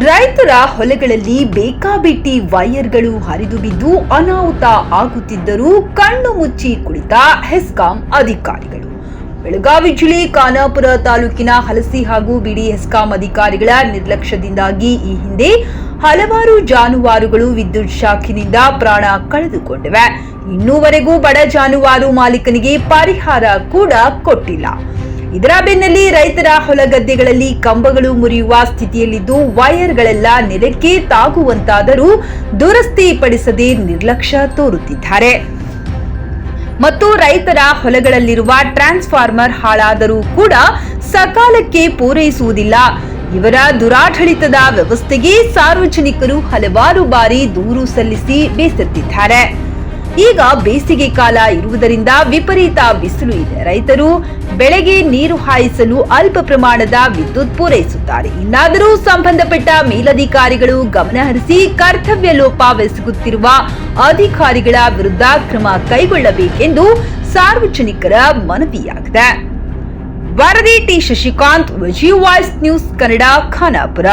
ರೈತರ ಹೊಲಗಳಲ್ಲಿ ಬೇಕಾಬಿಟ್ಟಿ ವೈರ್ಗಳು ಹರಿದು ಬಿದ್ದು ಅನಾಹುತ ಆಗುತ್ತಿದ್ದರೂ ಕಣ್ಣು ಮುಚ್ಚಿ ಕುಳಿತ ಹೆಸ್ಕಾಂ ಅಧಿಕಾರಿಗಳು. ಬೆಳಗಾವಿ ಜಿಲ್ಲೆ ಖಾನಾಪುರ ತಾಲೂಕಿನ ಹಲಸಿ ಹಾಗೂ ಬಿಡಿ ಹೆಸ್ಕಾಂ ಅಧಿಕಾರಿಗಳ ನಿರ್ಲಕ್ಷ್ಯದಿಂದಾಗಿ ಈ ಹಿಂದೆ ಹಲವಾರು ಜಾನುವಾರುಗಳು ವಿದ್ಯುತ್ ಶಾಕಿನಿಂದ ಪ್ರಾಣ ಕಳೆದುಕೊಂಡಿವೆ. ಇನ್ನೂವರೆಗೂ ಬಡ ಜಾನುವಾರು ಮಾಲೀಕನಿಗೆ ಪರಿಹಾರ ಕೂಡ ಕೊಟ್ಟಿಲ್ಲ. ಇದರ ಬೆನ್ನಲ್ಲೇ ರೈತರ ಹೊಲಗದ್ದೆಗಳಲ್ಲಿ ಕಂಬಗಳು ಮುರಿಯುವ ಸ್ಥಿತಿಯಲ್ಲಿದ್ದು ವೈರ್ಗಳೆಲ್ಲ ನೆಲಕ್ಕೆ ತಾಗುವಂತಾದರೂ ದುರಸ್ತಿ ಪಡಿಸದೆ ನಿರ್ಲಕ್ಷ್ಯ ತೋರುತ್ತಿದ್ದಾರೆ. ಮತ್ತು ರೈತರ ಹೊಲಗಳಲ್ಲಿರುವ ಟ್ರಾನ್ಸ್ಫಾರ್ಮರ್ ಹಾಳಾದರೂ ಕೂಡ ಸಕಾಲಕ್ಕೆ ಪೂರೈಸುವುದಿಲ್ಲ. ಇವರ ದುರಾಡಳಿತದ ವ್ಯವಸ್ಥೆಗೆ ಸಾರ್ವಜನಿಕರು ಹಲವಾರು ಬಾರಿ ದೂರು ಸಲ್ಲಿಸಿ ಬೇಸತ್ತಿದ್ದಾರೆ. ಈಗ ಬೇಸಿಗೆ ಕಾಲ ಇರುವುದರಿಂದ ವಿಪರೀತ ಬಿಸಿಲು ಇದೆ. ರೈತರು ಬೆಳೆಗೆ ನೀರು ಹಾಯಿಸಲು ಅಲ್ಪ ಪ್ರಮಾಣದ ವಿದ್ಯುತ್ ಪೂರೈಸುತ್ತಾರೆ. ಇನ್ನಾದರೂ ಸಂಬಂಧಪಟ್ಟ ಮೇಲಧಿಕಾರಿಗಳು ಗಮನಹರಿಸಿ ಕರ್ತವ್ಯ ಲೋಪವೆಸಗುತ್ತಿರುವ ಅಧಿಕಾರಿಗಳ ವಿರುದ್ಧ ಕ್ರಮ ಕೈಗೊಳ್ಳಬೇಕೆಂದು ಸಾರ್ವಜನಿಕರ ಮನವಿಯಾಗಿದೆ. ವರದಿ T Shashikant, VG voice news Kannada, Khanapur.